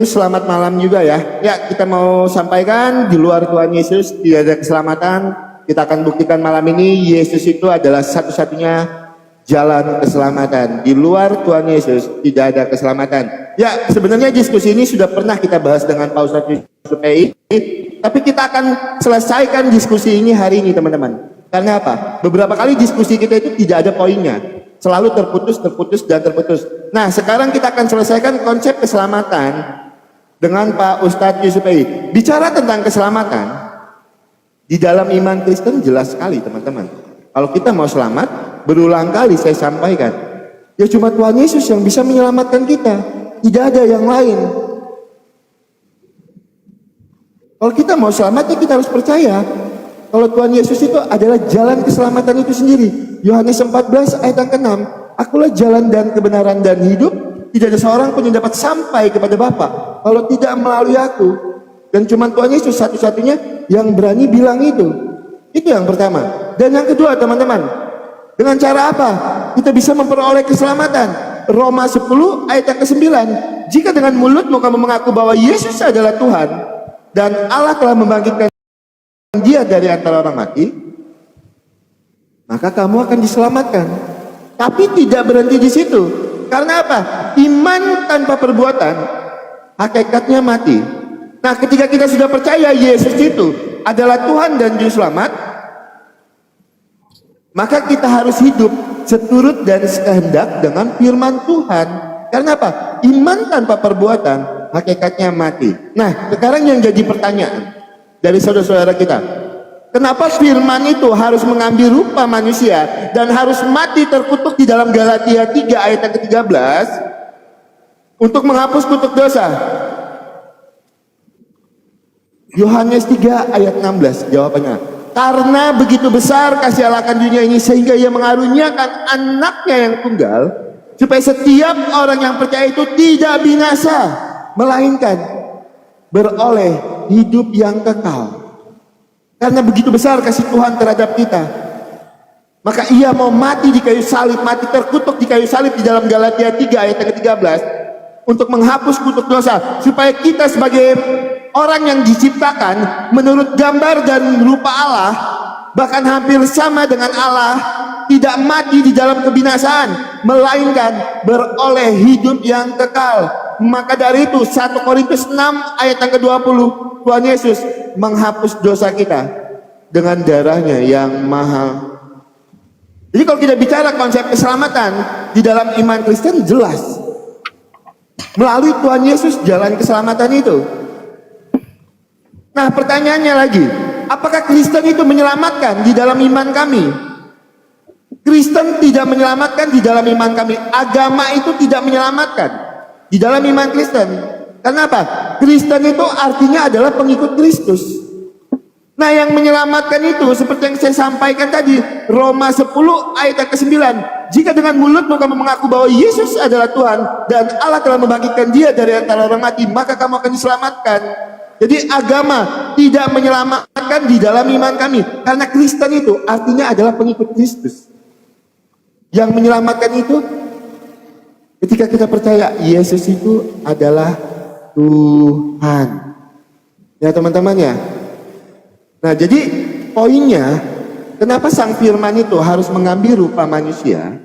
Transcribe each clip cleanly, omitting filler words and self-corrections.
Selamat malam juga ya. Ya, kita mau sampaikan di luar Tuhan Yesus tidak ada keselamatan. Kita akan buktikan malam ini Yesus itu adalah satu-satunya jalan keselamatan. Di luar Tuhan Yesus tidak ada keselamatan. Ya, sebenarnya diskusi ini sudah pernah kita bahas dengan Pak Ustadz Yusuf PI, tapi kita akan selesaikan diskusi ini hari ini, teman-teman. Karena apa? Beberapa kali diskusi kita itu tidak ada poinnya. Selalu terputus. Nah, sekarang kita akan selesaikan konsep keselamatan dengan Pak Ustadz Yusuf PI. Bicara tentang keselamatan, di dalam iman Kristen jelas sekali, teman-teman. Kalau kita mau selamat, berulang kali saya sampaikan, ya cuma Tuhan Yesus yang bisa menyelamatkan kita. Tidak ada yang lain. Kalau kita mau selamat, ya kita harus percaya kalau Tuhan Yesus itu adalah jalan keselamatan itu sendiri. Yohanes 14 ayat yang ke-6, akulah jalan dan kebenaran dan hidup, tidak ada seorang pun yang dapat sampai kepada Bapa kalau tidak melalui aku. Dan cuma Tuhan Yesus satu-satunya yang berani bilang itu. Itu yang pertama. Dan yang kedua, teman-teman, dengan cara apa kita bisa memperoleh keselamatan? Roma 10 ayat yang ke-9, jika dengan mulutmu kamu mengaku bahwa Yesus adalah Tuhan dan Allah telah membangkitkan Dia dari antara orang mati, maka kamu akan diselamatkan. Tapi tidak berhenti di situ. Karena apa? Iman tanpa perbuatan hakikatnya mati. Nah, ketika kita sudah percaya Yesus itu adalah Tuhan dan Juru Selamat, maka kita harus hidup seturut dan sekehendak dengan firman Tuhan. Karena apa? Iman tanpa perbuatan hakikatnya mati. Nah, sekarang yang jadi pertanyaan dari saudara-saudara kita, kenapa firman itu harus mengambil rupa manusia dan harus mati terkutuk di dalam Galatia 3 ayat yang ke-13 untuk menghapus kutuk dosa? Yohanes 3 ayat 16 jawabannya, karena begitu besar kasih Allah akan dunia ini sehingga Ia mengaruniakan anaknya yang tunggal supaya setiap orang yang percaya itu tidak binasa melainkan beroleh hidup yang kekal. Karena begitu besar kasih Tuhan terhadap kita, maka Ia mau mati di kayu salib, mati terkutuk di kayu salib di dalam Galatia 3 ayat yang ke-13 untuk menghapus kutuk dosa, supaya kita sebagai orang yang diciptakan menurut gambar dan rupa Allah, bahkan hampir sama dengan Allah, tidak mati di dalam kebinasaan, melainkan beroleh hidup yang kekal. Maka dari itu 1 Korintus 6 ayat yang ke-20, Tuhan Yesus menghapus dosa kita dengan darahnya yang mahal. Jadi kalau kita bicara konsep keselamatan di dalam iman Kristen, jelas melalui Tuhan Yesus jalan keselamatan itu. Nah, pertanyaannya lagi, apakah Kristen itu menyelamatkan di dalam iman kami? Kristen tidak menyelamatkan di dalam iman kami. Agama itu tidak menyelamatkan di dalam iman Kristen. Kenapa? Kristen itu artinya adalah pengikut Kristus. Nah, yang menyelamatkan itu seperti yang saya sampaikan tadi, Roma 10 ayat yang ke-9, jika dengan mulutmu kamu mengaku bahwa Yesus adalah Tuhan dan Allah telah membangkitkan Dia dari antara orang mati, maka kamu akan diselamatkan. Jadi agama tidak menyelamatkan di dalam iman kami, karena Kristen itu artinya adalah pengikut Kristus. Yang menyelamatkan itu ketika kita percaya Yesus itu adalah Tuhan. Ya, teman-teman ya. Nah, jadi poinnya, kenapa Sang Firman itu harus mengambil rupa manusia?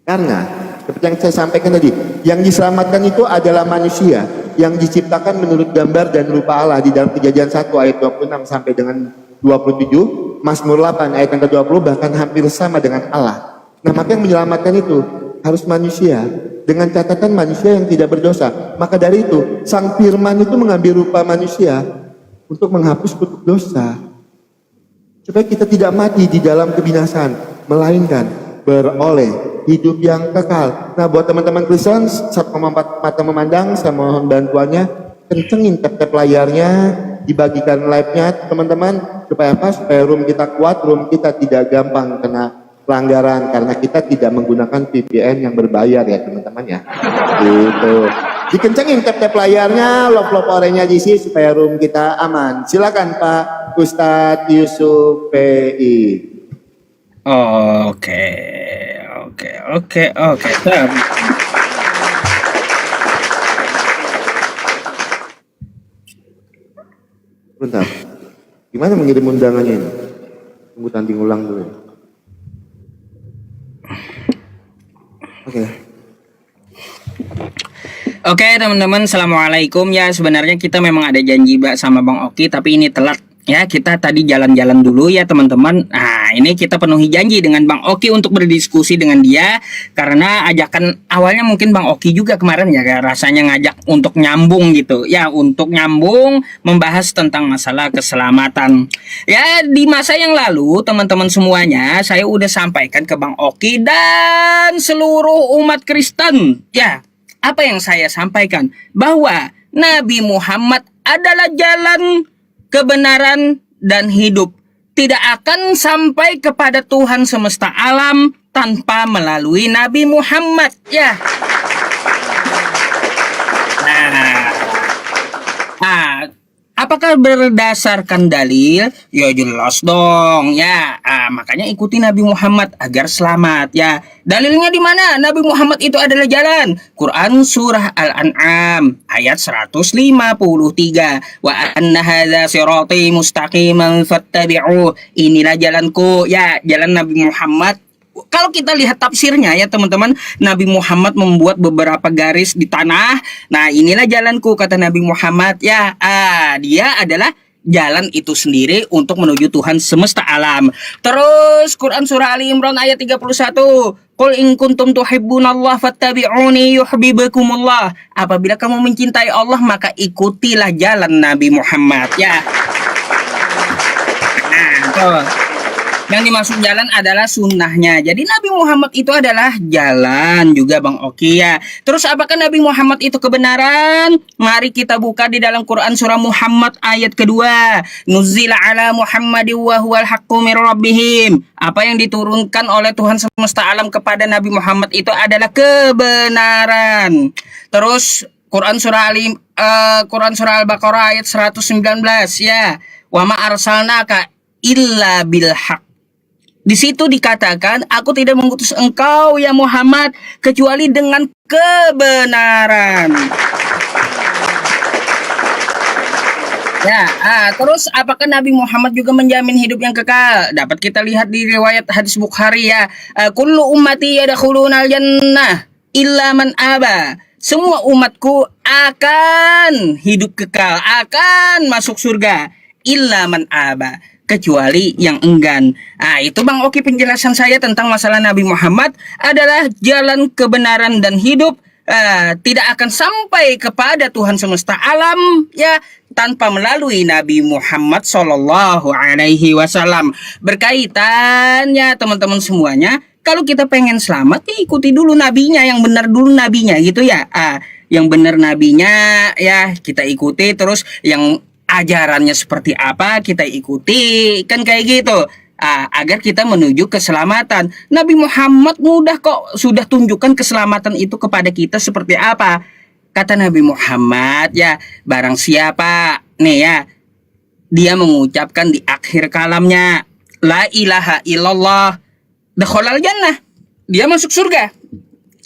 Karena seperti yang saya sampaikan tadi, yang diselamatkan itu adalah manusia yang diciptakan menurut gambar dan rupa Allah di dalam Kejadian 1 ayat 26 sampai dengan 27, Mazmur 8 ayat yang ke-20 bahkan hampir sama dengan Allah. Nah, maka yang menyelamatkan itu harus manusia dengan catatan manusia yang tidak berdosa. Maka dari itu Sang Firman itu mengambil rupa manusia untuk menghapus kutuk dosa, supaya kita tidak mati di dalam kebinasaan, melainkan beroleh hidup yang kekal. Nah, buat teman-teman Kristen, saat mata memandang, saya mohon bantuannya, kencengin tap-tap layarnya, dibagikan live-nya teman-teman, supaya apa? Supaya room kita kuat, room kita tidak gampang kena pelanggaran, karena kita tidak menggunakan VPN yang berbayar ya teman-teman ya. Gitu. Dikencengin tap-tap layarnya, lop-lop oranye diisi supaya room kita aman. Silakan Pak Ustadz Yusuf PI. Oke. Bentar. Gimana mengirim undangannya ini? Tunggu tanding ulang dulu. Oke. Oke teman-teman, assalamualaikum. Ya sebenarnya kita memang ada janji sama Bang Oki, tapi ini telat. Ya kita tadi jalan-jalan dulu ya teman-teman. Nah ini kita penuhi janji dengan Bang Oki untuk berdiskusi dengan dia, karena ajakan awalnya mungkin Bang Oki juga kemarin ya rasanya ngajak untuk nyambung gitu ya, untuk nyambung membahas tentang masalah keselamatan. Ya di masa yang lalu teman-teman semuanya saya udah sampaikan ke Bang Oki dan seluruh umat Kristen ya. Apa yang saya sampaikan? Bahwa Nabi Muhammad adalah jalan, kebenaran, dan hidup. Tidak akan sampai kepada Tuhan semesta alam tanpa melalui Nabi Muhammad. Ya. Nah, apakah berdasarkan dalil? Ya jelas dong ya. Makanya ikuti Nabi Muhammad agar selamat ya. Dalilnya di mana? Nabi Muhammad itu adalah jalan. Quran surah Al-An'am ayat 153. Wa anna hadza sirati mustaqiman fattabi'u. Inilah jalanku ya, jalan Nabi Muhammad. Kalau kita lihat tafsirnya ya teman-teman, Nabi Muhammad membuat beberapa garis di tanah. Nah inilah jalanku kata Nabi Muhammad ya. Dia adalah jalan itu sendiri untuk menuju Tuhan semesta alam. Terus Quran surah Ali Imran ayat 31. Qul in kuntum tuhibbunallah fattabi'uni yuhibbukumullah. Apabila kamu mencintai Allah maka ikutilah jalan Nabi Muhammad ya. Nah, tuh. Yang dimaksud jalan adalah sunnahnya. Jadi Nabi Muhammad itu adalah jalan juga Bang Oki ya. Terus apakah Nabi Muhammad itu kebenaran? Mari kita buka di dalam Quran surah Muhammad ayat kedua. Nuzila ala Muhammadin wa huwal haqqu mir rabbihim. Apa yang diturunkan oleh Tuhan semesta alam kepada Nabi Muhammad itu adalah kebenaran. Terus Quran surah Al-Baqarah ayat 119 ya. Wa ma arsalnaka illa bil haqq. Di situ dikatakan, aku tidak mengutus engkau ya Muhammad kecuali dengan kebenaran. Ya, terus apakah Nabi Muhammad juga menjamin hidup yang kekal? Dapat kita lihat di riwayat hadis Bukhari ya. Kullu ummati yadkhulunal jannah illa man aba. Semua umatku akan hidup kekal, akan masuk surga. Illa man aba, kecuali yang enggan. Itu Bang Oki penjelasan saya tentang masalah Nabi Muhammad adalah jalan kebenaran dan hidup. Tidak akan sampai kepada Tuhan semesta alam ya tanpa melalui Nabi Muhammad Sallallahu Alaihi Wasallam. Berkaitannya teman-teman semuanya, kalau kita pengen selamat ya ikuti dulu nabinya, yang benar dulu nabinya gitu ya. Yang benar nabinya ya kita ikuti, terus yang ajarannya seperti apa kita ikuti, kan kayak gitu. Agar kita menuju keselamatan. Nabi Muhammad mudah kok, sudah tunjukkan keselamatan itu kepada kita seperti apa. Kata Nabi Muhammad ya, barang siapa nih ya, dia mengucapkan di akhir kalamnya la ilaha illallah, dakhalal jannah, dia masuk surga.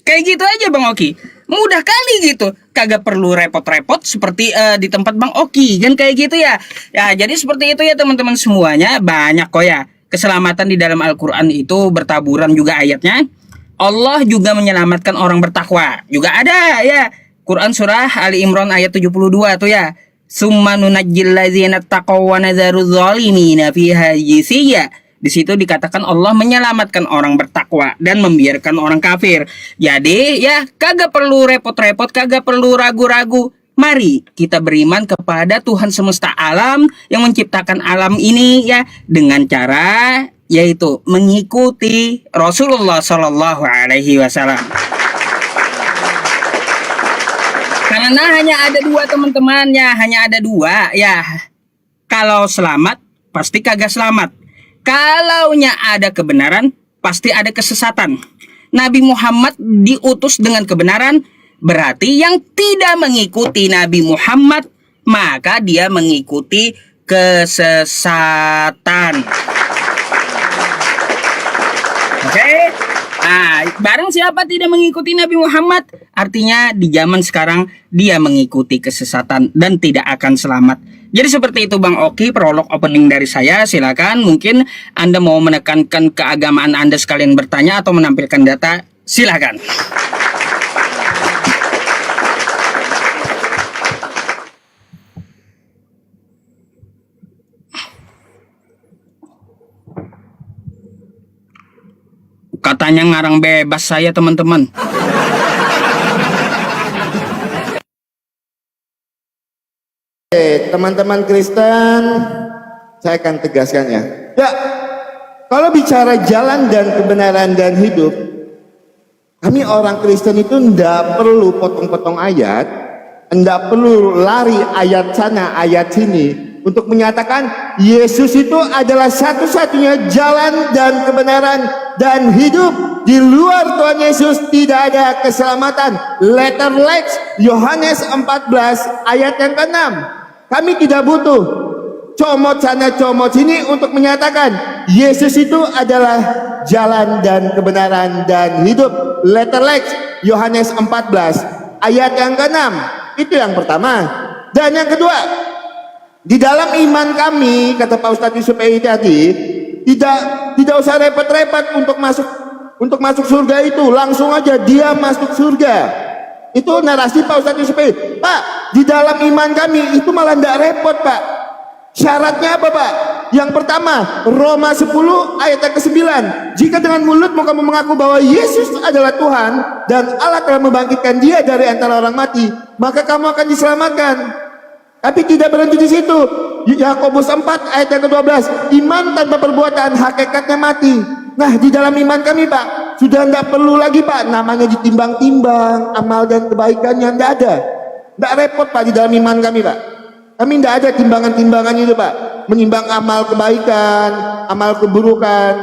Kayak gitu aja Bang Oki. Mudah kali gitu, kagak perlu repot-repot seperti di tempat Bang Oki kan kayak gitu ya. Ya jadi seperti itu ya teman-teman semuanya. Banyak kok ya keselamatan di dalam Al-Quran itu bertaburan juga ayatnya. Allah juga menyelamatkan orang bertakwa juga ada ya. Quran surah Ali Imran ayat 72 tuh ya. Summa nunajjil ladzina taqaw wa nadzaru dzalimina fiha jisiyya. Di situ dikatakan Allah menyelamatkan orang bertakwa dan membiarkan orang kafir. Jadi ya kagak perlu repot-repot, kagak perlu ragu-ragu. Mari kita beriman kepada Tuhan semesta alam yang menciptakan alam ini ya dengan cara yaitu mengikuti Rasulullah Shallallahu Alaihi Wasallam. Karena hanya ada dua teman-teman ya, hanya ada dua ya. Kalau selamat pasti kagak selamat. Kalaunya ada kebenaran, pasti ada kesesatan. Nabi Muhammad diutus dengan kebenaran, berarti yang tidak mengikuti Nabi Muhammad, maka dia mengikuti kesesatan. Oke? Barang siapa tidak mengikuti Nabi Muhammad, artinya di zaman sekarang dia mengikuti kesesatan dan tidak akan selamat. Jadi seperti itu Bang Oki, prolog opening dari saya. Silakan, mungkin Anda mau menekankan keagamaan Anda sekalian bertanya atau menampilkan data, silakan. Katanya ngarang bebas saya, teman-teman. Teman-teman Kristen, saya akan tegaskan ya. Ya, kalau bicara jalan dan kebenaran dan hidup, kami orang Kristen itu tidak perlu potong-potong ayat, tidak perlu lari ayat sana, ayat sini, untuk menyatakan Yesus itu adalah satu-satunya jalan dan kebenaran dan hidup. Di luar Tuhan Yesus tidak ada keselamatan. Letter Lex Yohanes 14 ayat yang ke-6. Kami tidak butuh comot sana comot sini untuk menyatakan Yesus itu adalah jalan dan kebenaran dan hidup. Letter Lex Yohanes 14 ayat yang ke-6. Itu yang pertama. Dan yang kedua, di dalam iman kami, kata Pak Ustadz Yusuf tadi, tidak usah repot-repot untuk masuk surga itu, langsung aja dia masuk surga. Itu narasi Pak Ustadz Yusuf. Pak, di dalam iman kami itu malah tidak repot, Pak. Syaratnya apa, Pak? Yang pertama, Roma 10 ayat yang ke-9. Jika dengan mulutmu kamu mengaku bahwa Yesus adalah Tuhan dan Allah telah membangkitkan dia dari antara orang mati, maka kamu akan diselamatkan. Tapi tidak berhenti di situ. Yakobus 4 ayat yang ke-12. Iman tanpa perbuatan hakikatnya mati. Nah, di dalam iman kami, Pak, sudah tidak perlu lagi, Pak, namanya ditimbang-timbang amal dan kebaikannya, tidak ada. Tidak repot, Pak, di dalam iman kami, Pak. Kami tidak ada timbangan-timbangan itu, Pak. Menimbang amal kebaikan, amal keburukan.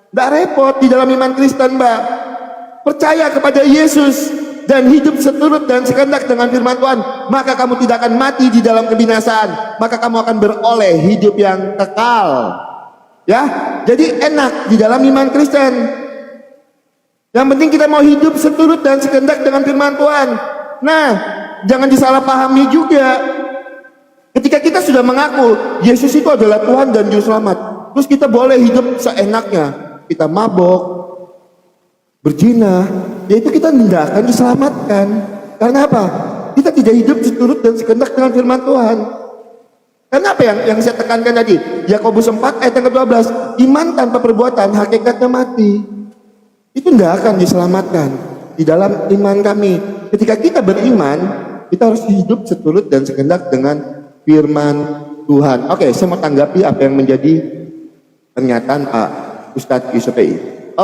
Tidak repot di dalam iman Kristen, Pak. Percaya kepada Yesus dan hidup seturut dan sekendak dengan firman Tuhan, maka kamu tidak akan mati di dalam kebinasaan, maka kamu akan beroleh hidup yang kekal. Ya, jadi enak di dalam iman Kristen. Yang penting kita mau hidup seturut dan sekendak dengan firman Tuhan. Nah, jangan disalahpahami juga. Ketika kita sudah mengaku Yesus itu adalah Tuhan dan Juru Selamat, terus kita boleh hidup seenaknya, kita mabok, berzina, yaitu kita tidak akan diselamatkan. Karena apa? Kita tidak hidup seturut dan sekendak dengan firman Tuhan. Karena apa yang saya tekankan tadi? Yakobus 4 ayat yang ke-12. Iman tanpa perbuatan hakikatnya mati. Itu tidak akan diselamatkan di dalam iman kami. Ketika kita beriman, kita harus hidup seturut dan sekendak dengan firman Tuhan. Oke, saya mau tanggapi apa yang menjadi pernyataan Pak Ustadz Yusuf. Pak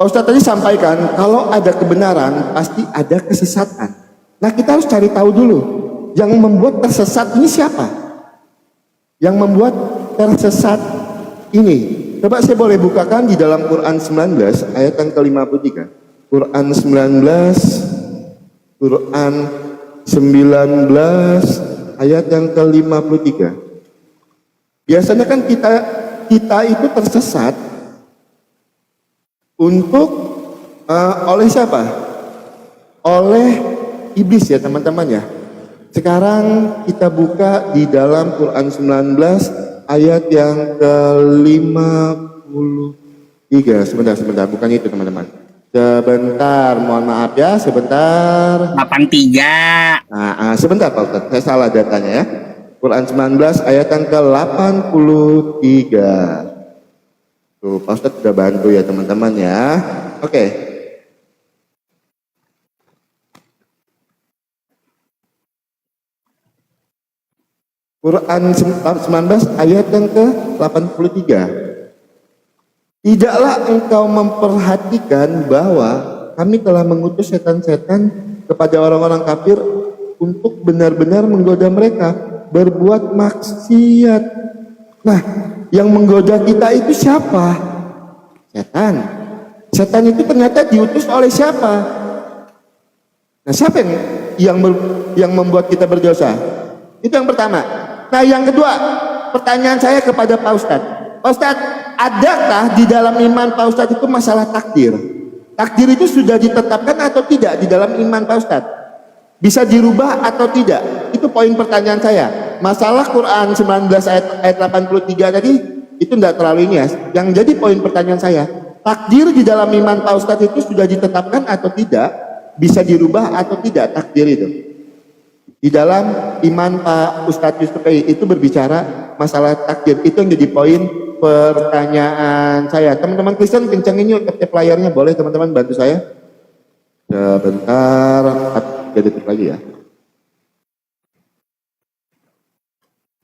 Ustadz tadi sampaikan kalau ada kebenaran pasti ada kesesatan. Nah, kita harus cari tahu dulu yang membuat tersesat ini siapa? Yang membuat tersesat ini. Coba saya boleh bukakan di dalam Quran 19 ayat yang ke-53. Quran 19 ayat yang ke-53. Biasanya kan kita itu tersesat untuk oleh siapa? Oleh iblis ya teman-teman ya. Sekarang kita buka di dalam Quran 19 ayat yang ke-53. Sebentar, bukan itu teman-teman. Sebentar, mohon maaf ya, sebentar. 83. Nah, sebentar Pak Ustadz, saya salah datanya ya. Quran 19 ayat yang ke-83. Tuh, Pak Ustadz sudah bantu ya teman-teman ya. Oke. Quran 19 ayat yang ke-83. Tidaklah engkau memperhatikan bahwa kami telah mengutus setan-setan kepada orang-orang kafir untuk benar-benar menggoda mereka berbuat maksiat. Nah, yang menggoda kita itu siapa? Setan. Setan itu ternyata diutus oleh siapa? Nah, siapa yang membuat kita berdosa? Itu yang pertama. Nah, yang kedua, pertanyaan saya kepada Pak Ustadz. Pak Ustadz, adakah di dalam iman Pak Ustadz itu masalah takdir? Takdir itu sudah ditetapkan atau tidak di dalam iman Pak Ustadz? Bisa dirubah atau tidak? Itu poin pertanyaan saya. Masalah Quran 19 ayat 83 tadi itu tidak terlalu ini ya. Yang jadi poin pertanyaan saya, takdir di dalam iman Pak Ustadz itu sudah ditetapkan atau tidak? Bisa dirubah atau tidak takdir itu? Di dalam iman Pak Ustadz Yusuf itu berbicara masalah takdir. Itu yang jadi poin pertanyaan saya. Teman-teman Kristen kencengin yuk tap layarnya, boleh teman-teman bantu saya? Sebentar, 3 detik lagi ya.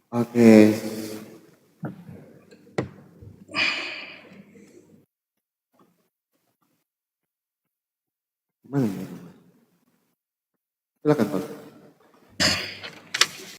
Oke. Mana ya? Silakan Pak.